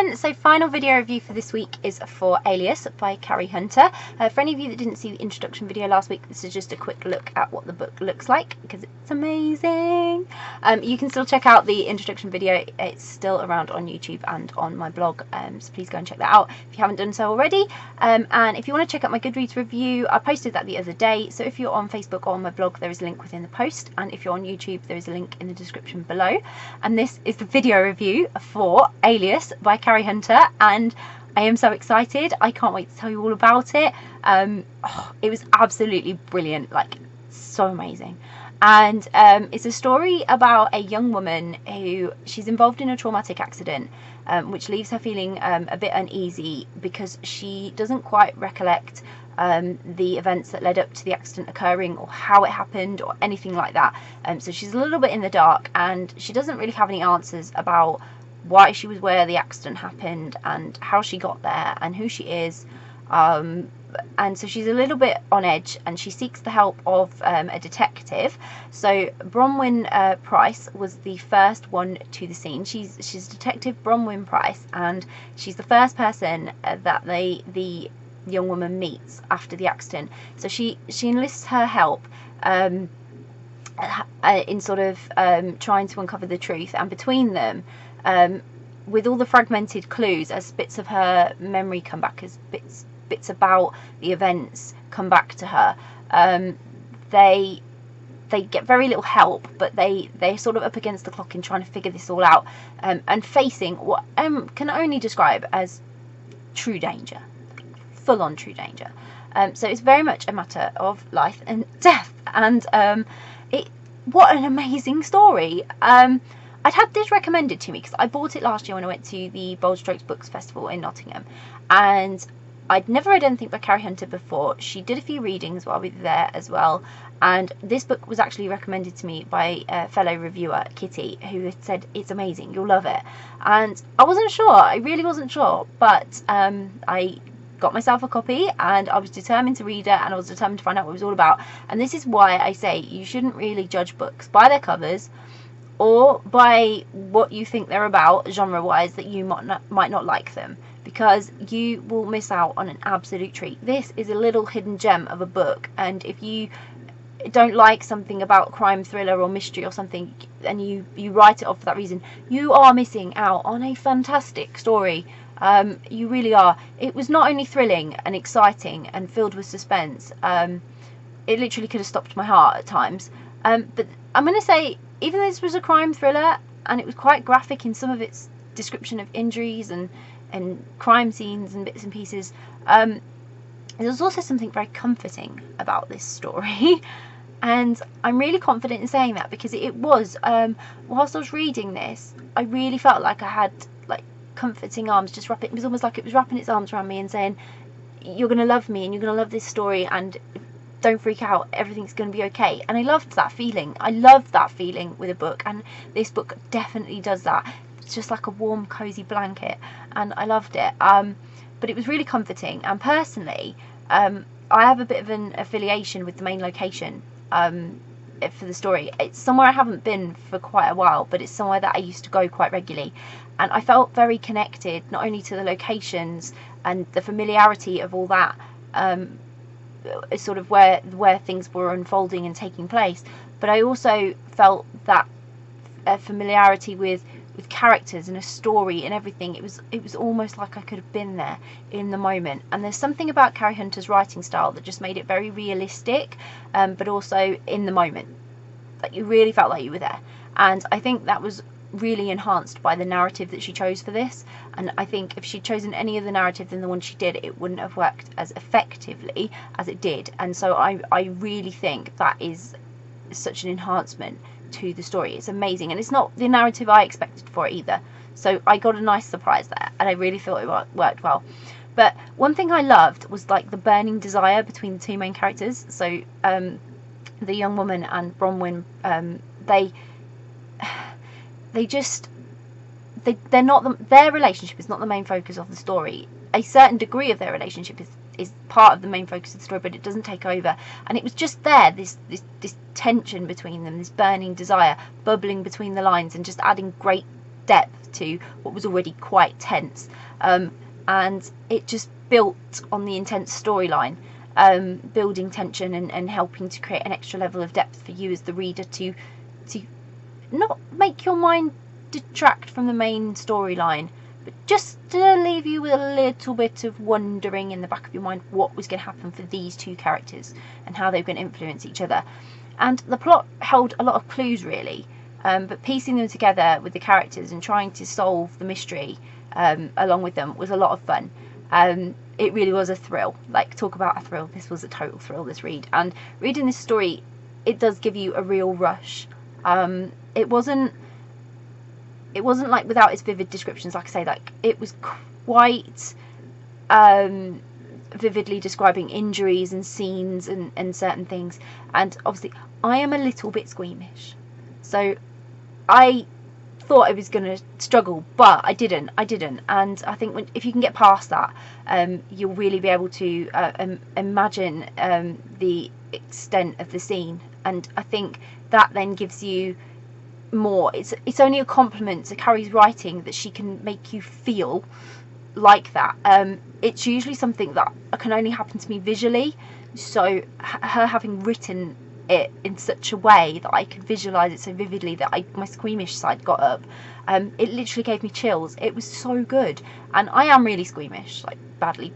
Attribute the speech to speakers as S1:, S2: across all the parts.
S1: then, so final video review for this week is for Alias by Cari Hunter. For any of you that didn't see the introduction video last week, this is just a quick look at what the book looks like because it's amazing. You can still check out the introduction video, it's still around on YouTube and on my blog, so please go and check that out if you haven't done so already. And if you want to check out my Goodreads review, I posted that the other day, so if you're on Facebook or on my blog there is a link within the post, and if you're on YouTube there is a link in the description below. And this is the video review for Alias by Cari Hunter, and I am so excited. I can't wait to tell you all about it. It was absolutely brilliant, like so amazing. And it's a story about a young woman who she's involved in a traumatic accident, which leaves her feeling a bit uneasy because she doesn't quite recollect the events that led up to the accident occurring, or how it happened, or anything like that. So she's a little bit in the dark, and she doesn't really have any answers about why she was where the accident happened, and how she got there, and who she is. And so she's a little bit on edge, and she seeks the help of a detective. So Bronwyn Price was the first one to the scene. She's Detective Bronwyn Price, and she's the first person that the young woman meets after the accident. So she enlists her help in sort of trying to uncover the truth, and between them, with all the fragmented clues as bits of her memory come back, as bits about the events come back to her, they get very little help, but they're sort of up against the clock in trying to figure this all out, and facing what can only describe as true danger, full-on true danger. So it's very much a matter of life and death, and what an amazing story. I'd had this recommended to me because I bought it last year when I went to the Bold Strokes Books Festival in Nottingham, and I'd never read anything by Cari Hunter before. She did a few readings while we were there as well, and this book was actually recommended to me by a fellow reviewer, Kitty, who had said it's amazing, you'll love it. And I wasn't sure, I really wasn't sure, but I got myself a copy, and I was determined to read it, and I was determined to find out what it was all about. And this is why I say you shouldn't really judge books by their covers, or by what you think they're about genre-wise, that you might not like them, because you will miss out on an absolute treat. This is a little hidden gem of a book, and if you don't like something about crime, thriller or mystery or something, and you write it off for that reason, you are missing out on a fantastic story. You really are. It was not only thrilling and exciting and filled with suspense, it literally could have stopped my heart at times, but I'm going to say, even though this was a crime thriller and it was quite graphic in some of its description of injuries and crime scenes and bits and pieces, there's also something very comforting about this story. And I'm really confident in saying that because it was, whilst I was reading this, I really felt like I had like comforting arms just wrapping. It was almost like it was wrapping its arms around me and saying, you're going to love me and you're going to love this story, and don't freak out, everything's going to be okay. And I loved that feeling. I loved that feeling with a book, and this book definitely does that. It's just like a warm, cozy blanket, and I loved it. But it was really comforting, and personally, I have a bit of an affiliation with the main location for the story. It's somewhere I haven't been for quite a while, but it's somewhere that I used to go quite regularly, and I felt very connected, not only to the locations and the familiarity of all that, sort of where things were unfolding and taking place, but I also felt that familiarity with characters and a story and everything. It was almost like I could have been there in the moment. And there's something about Cari Hunter's writing style that just made it very realistic, but also in the moment, like you really felt like you were there. And I think that was really enhanced by the narrative that she chose for this, and I think if she'd chosen any other narrative than the one she did, it wouldn't have worked as effectively as it did. And so I really think that is such an enhancement to the story. It's amazing, and it's not the narrative I expected for it either, so I got a nice surprise there, and I really thought it worked well. But one thing I loved was like the burning desire between the two main characters. So the young woman and Bronwyn, they're not their relationship is not the main focus of the story. A certain degree of their relationship is part of the main focus of the story, but it doesn't take over. And it was just there, this tension between them, this burning desire bubbling between the lines, and just adding great depth to what was already quite tense, and it just built on the intense storyline, building tension and helping to create an extra level of depth for you as the reader to not make your mind detract from the main storyline, but just to leave you with a little bit of wondering in the back of your mind what was going to happen for these two characters and how they were going to influence each other. And the plot held a lot of clues, really, but piecing them together with the characters and trying to solve the mystery along with them was a lot of fun. It really was a thrill. Like, talk about a thrill. This was a total thrill, this read. And reading this story, it does give you a real rush. It wasn't like without its vivid descriptions. Like I say, like, it was quite vividly describing injuries and scenes and certain things. And obviously I am a little bit squeamish, so I thought I was going to struggle, but I didn't. And I think if you can get past that, you'll really be able to imagine the extent of the scene. And I think that then gives you more. It's only a compliment to Cari's writing that she can make you feel like that. It's usually something that can only happen to me visually, so her having written it in such a way that I could visualize it so vividly that my squeamish side got up, it literally gave me chills. It was so good. And I am really squeamish, like badly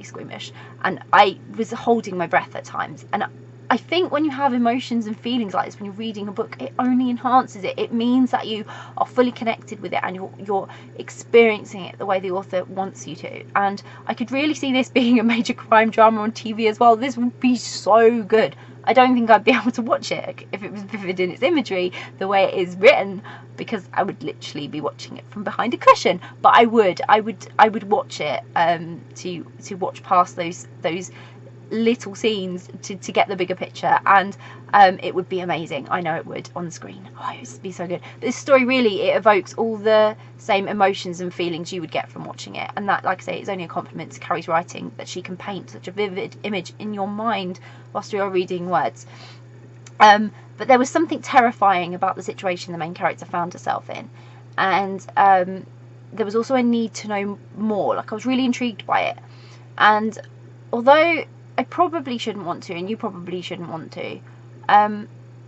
S1: squeamish, and I was holding my breath at times. And I think when you have emotions and feelings like this when you're reading a book, it only enhances it. It means that you are fully connected with it and you're experiencing it the way the author wants you to. And I could really see this being a major crime drama on TV as well. This would be so good. I don't think I'd be able to watch it if it was vivid in its imagery the way it is written, because I would literally be watching it from behind a cushion. But I would watch it to watch past those little scenes to get the bigger picture, and it would be amazing. I know it would on screen. Oh, it would be so good. This story really, it evokes all the same emotions and feelings you would get from watching it, and that, like I say, is only a compliment to Cari's writing, that she can paint such a vivid image in your mind whilst you're reading words. But there was something terrifying about the situation the main character found herself in, and there was also a need to know more. Like, I was really intrigued by it, and although I probably shouldn't want to, and you probably shouldn't want to,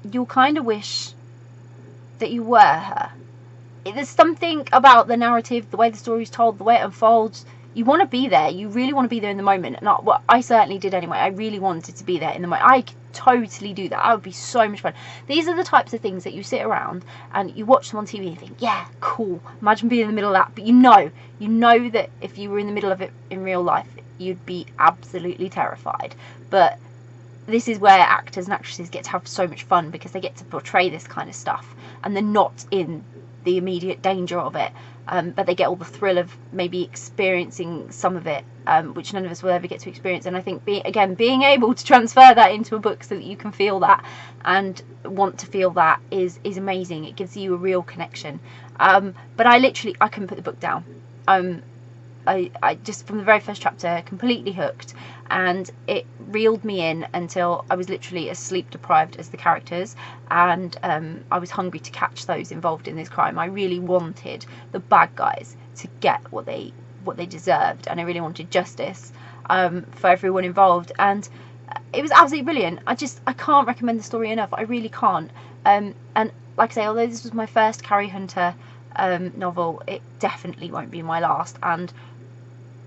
S1: you'll kind of wish that you were her. There's something about the narrative, the way the story's told, the way it unfolds. You want to be there. You really want to be there in the moment. And I certainly did anyway. I really wanted to be there in the moment. I could totally do that. That would be so much fun. These are the types of things that you sit around and you watch them on TV and you think, yeah, cool. Imagine being in the middle of that. But you know that if you were in the middle of it in real life, you'd be absolutely terrified. But this is where actors and actresses get to have so much fun, because they get to portray this kind of stuff and they're not in the immediate danger of it, but they get all the thrill of maybe experiencing some of it, which none of us will ever get to experience. And I think being able to transfer that into a book so that you can feel that and want to feel that is amazing. It gives you a real connection. But I couldn't put the book down. I just, from the very first chapter, completely hooked, and it reeled me in until I was literally as sleep deprived as the characters, and I was hungry to catch those involved in this crime. I really wanted the bad guys to get what they deserved, and I really wanted justice for everyone involved, and it was absolutely brilliant. I can't recommend the story enough. I really can't. And like I say, although this was my first Cari Hunter novel, it definitely won't be my last. And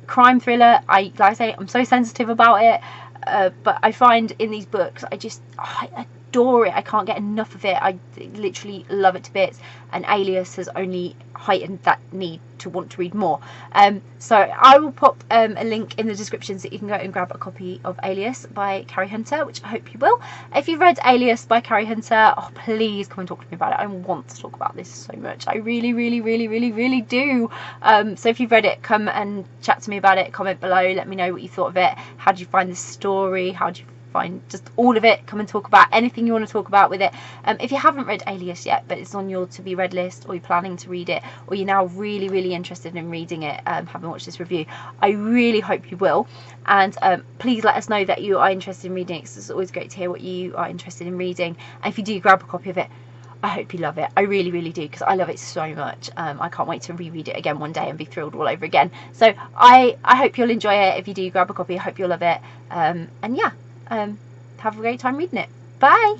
S1: crime thriller, like I say, I'm so sensitive about it, but I find in these books, I adore it. I can't get enough of it. I literally love it to bits, and Alias has only heightened that need to want to read more. So I will pop a link in the description so you can go and grab a copy of Alias by Cari Hunter, which I hope you will. If you've read Alias by Cari Hunter, oh, please come and talk to me about it. I want to talk about this so much. I really do. So if you've read it, come and chat to me about it. Comment below, let me know what you thought of it. How did you find the story? How did you find just all of it? Come and talk about anything you want to talk about with it. If you haven't read Alias yet, but it's on your to be read list, or you're planning to read it, or you're now really interested in reading it, having watched this review, I really hope you will. And please let us know that you are interested in reading it, because it's always great to hear what you are interested in reading. And if you do grab a copy of it, I hope you love it. I really, really do, because I love it so much. I can't wait to reread it again one day and be thrilled all over again. So I hope you'll enjoy it. If you do, grab a copy. I hope you'll love it. And yeah, have a great time reading it. Bye!